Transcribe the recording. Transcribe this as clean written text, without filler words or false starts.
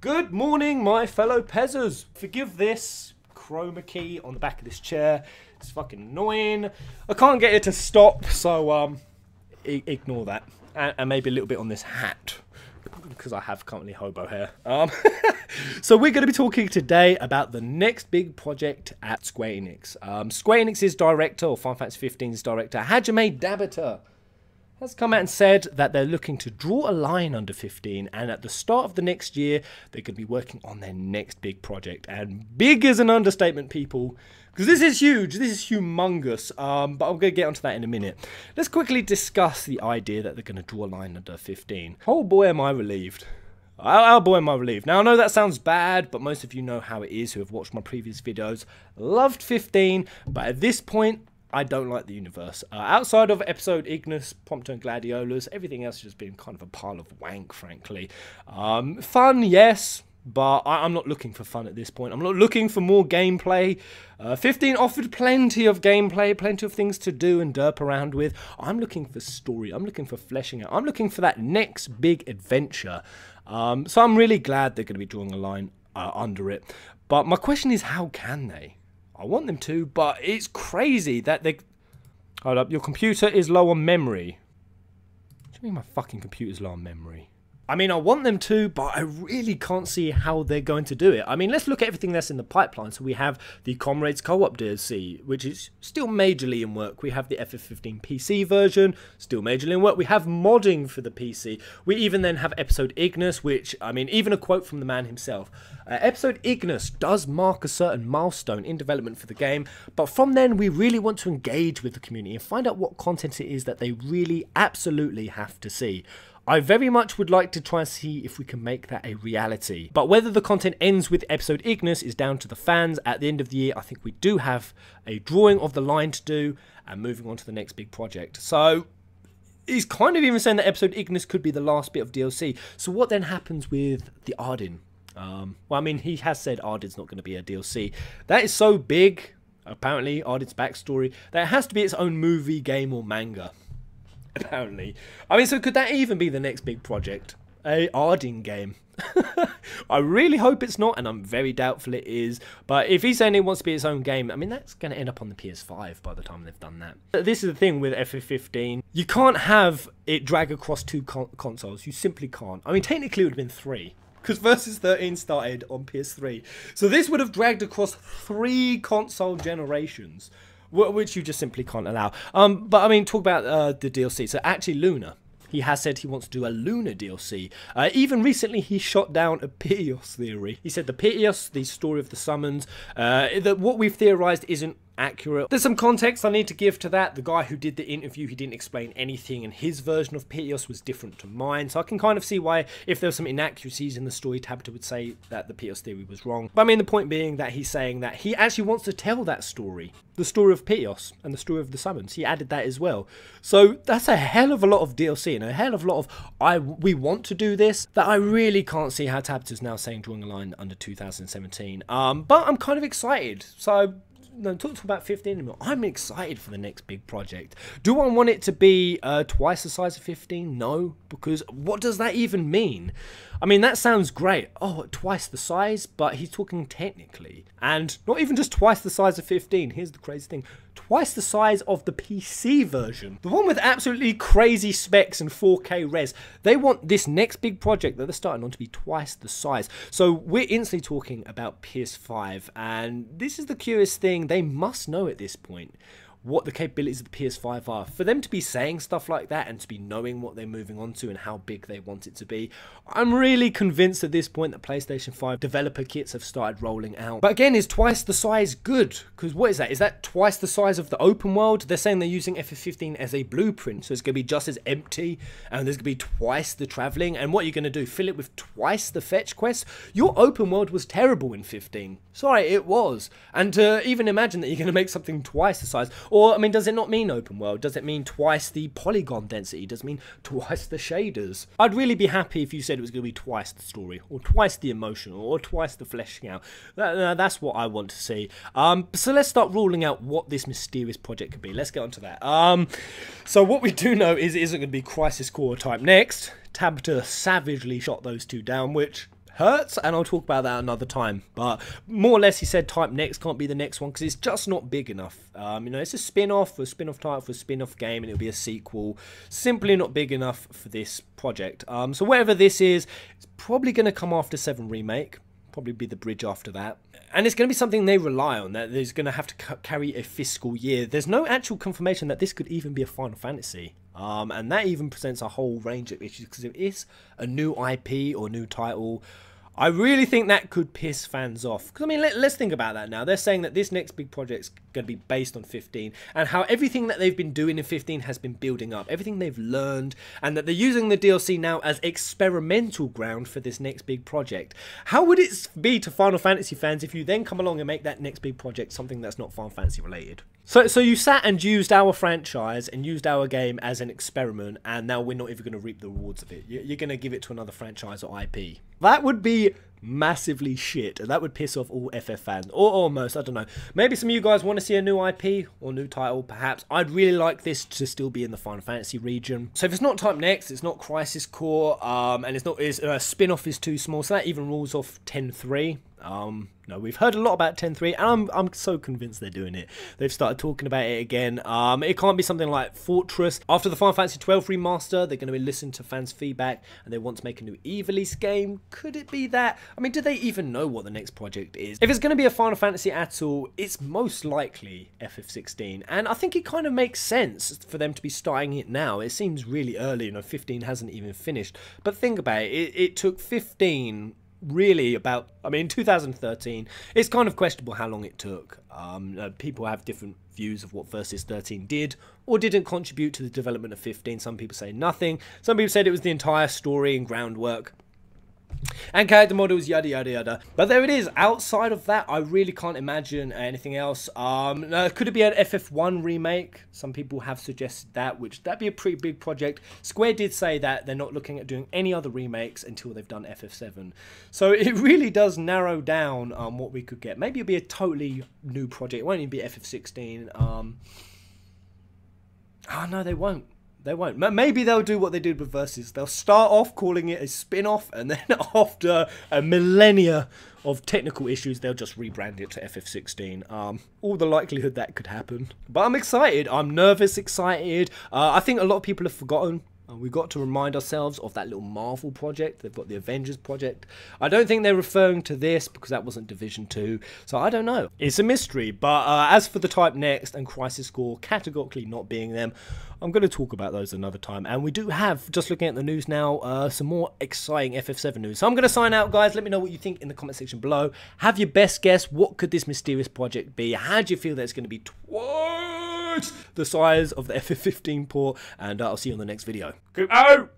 Good morning, my fellow Pezzers. Forgive this chroma key on the back of this chair. It's fucking annoying. I can't get it to stop, so ignore that. And maybe a little bit on this hat, because I have currently hobo hair. So we're going to be talking today about the next big project at Square Enix. Square Enix's director, or Final Fantasy XV's director, Hajime Tabata, has come out and said that they're looking to draw a line under 15, and at the start of the next year, they're going to be working on their next big project. And big is an understatement, people, because this is huge, this is humongous, but I'm going to get onto that in a minute. Let's quickly discuss the idea that they're going to draw a line under 15. Oh boy, am I relieved. Oh boy, am I relieved. Now, I know that sounds bad, but most of you know how it is who have watched my previous videos. Loved 15, but at this point, I don't like the universe. Outside of episode Ignis, Prompto and Gladiolas, everything else has just been kind of a pile of wank, frankly. Fun, yes, but I'm not looking for fun at this point. I'm not looking for more gameplay. 15 offered plenty of gameplay, plenty of things to do and derp around with. I'm looking for story. I'm looking for fleshing out. I'm looking for that next big adventure. So I'm really glad they're going to be drawing a line under it. But my question is, how can they? I want them to, but it's crazy that they... Hold up, your computer is low on memory. What do you mean my fucking computer's low on memory? I mean, I want them to, but I really can't see how they're going to do it. I mean, let's look at everything that's in the pipeline. So we have the Comrades Co-op DLC, which is still majorly in work. We have the FF15 PC version, still majorly in work. We have modding for the PC. We even then have Episode Ignis, which, I mean, even a quote from the man himself. Episode Ignis does mark a certain milestone in development for the game, but from then we really want to engage with the community and find out what content it is that they really absolutely have to see. I very much would like to try and see if we can make that a reality. But whether the content ends with Episode Ignis is down to the fans. At the end of the year, I think we do have a drawing of the line to do and moving on to the next big project. So he's kind of even saying that Episode Ignis could be the last bit of DLC. So what then happens with the Arden? Well, I mean, he has said Arden's not going to be a DLC. That is so big, apparently, Arden's backstory, that it has to be its own movie, game, or manga. Apparently. I mean, so could that even be the next big project? A Arden game? I really hope it's not, and I'm very doubtful it is. But if he's saying it wants to be its own game, I mean, that's going to end up on the PS5 by the time they've done that. This is the thing with FF15. You can't have it drag across two consoles. You simply can't. I mean, technically it would have been 3. Because Versus 13 started on PS3. So this would have dragged across 3 console generations, which you just simply can't allow. But I mean, talk about the DLC. So actually Luna, he has said he wants to do a Luna DLC. Even recently he shot down a Piteos theory. He said the Piteos, the story of the summons, that what we've theorized isn't accurate. There's some context I need to give to that. The guy who did the interview, he didn't explain anything, and his version of Piteos was different to mine. So I can kind of see why, if there were some inaccuracies in the story, Tabata would say that the Piteos theory was wrong. But I mean, the point being that he's saying that he actually wants to tell that story. The story of Piteos and the story of the summons. He added that as well. So that's a hell of a lot of DLC and a hell of a lot of we want to do this, that I really can't see how Tabata's now saying drawing a line under 2017. But I'm kind of excited. So no, talk about 15 anymore. I'm excited for the next big project. Do I want it to be twice the size of 15? No, because what does that even mean? I mean, that sounds great. Oh, twice the size, but he's talking technically. And not even just twice the size of 15. Here's the crazy thing. Twice the size of the PC version. The one with absolutely crazy specs and 4K res. They want this next big project that they're starting on to be twice the size. So we're instantly talking about PS5. And this is the curious thing. They must know at this point what the capabilities of the PS5 are. For them to be saying stuff like that and to be knowing what they're moving on to and how big they want it to be, I'm really convinced at this point that PlayStation 5 developer kits have started rolling out. But again, is twice the size good? Because what is that? Is that twice the size of the open world? They're saying they're using FF15 as a blueprint, so it's going to be just as empty, and there's going to be twice the travelling. And what are you going to do? Fill it with twice the fetch quests? Your open world was terrible in 15. Sorry, it was. And to even imagine that you're going to make something twice the size, or, I mean, does it not mean open world? Does it mean twice the polygon density? Does it mean twice the shaders? I'd really be happy if you said it was going to be twice the story, or twice the emotion, or twice the fleshing out. That's what I want to see. So let's start ruling out what this mysterious project could be. Let's get onto that. So what we do know is it isn't going to be Crisis Core type next. Tabata savagely shot those two down, which, hurts, and I'll talk about that another time. But more or less, he said Type Next can't be the next one because it's just not big enough. You know, it's a spin-off title for a spin-off game, and it'll be a sequel. Simply not big enough for this project. So whatever this is, it's probably going to come after 7 Remake. Probably be the bridge after that. And it's going to be something they rely on, that there's going to have to carry a fiscal year. There's no actual confirmation that this could even be a Final Fantasy. And that even presents a whole range of issues, because if it is a new IP or new title, I really think that could piss fans off. Because, I mean, let's think about that now. They're saying that this next big project's going to be based on 15, and how everything that they've been doing in 15 has been building up, everything they've learned, and that they're using the DLC now as experimental ground for this next big project. How would it be to Final Fantasy fans if you then come along and make that next big project something that's not Final Fantasy related? So you sat and used our franchise and used our game as an experiment, and now we're not even going to reap the rewards of it. You're going to give it to another franchise or IP. That would be massively shit, and that would piss off all FF fans, or almost. I don't know. Maybe some of you guys want to see a new IP or new title, perhaps. I'd really like this to still be in the Final Fantasy region. So if it's not Type Next, it's not Crisis Core, and it's spin-off is too small, so that even rules off 10.3. No, we've heard a lot about 10.3, and I'm so convinced they're doing it. They've started talking about it again. It can't be something like Fortress. After the Final Fantasy 12 remaster, they're going to be listening to fans' feedback, and they want to make a new Ivalice game. Could it be that? I mean, do they even know what the next project is? If it's going to be a Final Fantasy at all, it's most likely FF16, and I think it kind of makes sense for them to be starting it now. It seems really early, you know, 15 hasn't even finished. But think about it, it took 15... really about, I mean, 2013, it's kind of questionable how long it took. People have different views of what Versus 13 did or didn't contribute to the development of 15. Some people say nothing. Some people said it was the entire story and groundwork and character models, yada yada yada. But there it is. Outside of that, I really can't imagine anything else. Could it be an FF1 remake? Some people have suggested that, which that'd be a pretty big project. Square did say that they're not looking at doing any other remakes until they've done FF7. So it really does narrow down what we could get. Maybe it'll be a totally new project. It won't even be FF16. Oh no, they won't. They won't. Maybe they'll do what they did with Versus. They'll start off calling it a spin-off, and then after a millennia of technical issues, they'll just rebrand it to FF16. All the likelihood that could happen. But I'm excited. I'm nervous, excited. I think a lot of people have forgotten. We've got to remind ourselves of that little Marvel project. They've got the Avengers project. I don't think they're referring to this because that wasn't Division 2. So I don't know. It's a mystery. But as for the Type Next and Crisis Core categorically not being them, I'm going to talk about those another time. And we do have, just looking at the news now, some more exciting FF7 news. So I'm going to sign out, guys. Let me know what you think in the comment section below. Have your best guess. What could this mysterious project be? How do you feel that it's going to be twice the size of the FF15 port? And I'll see you on the next video. Go out!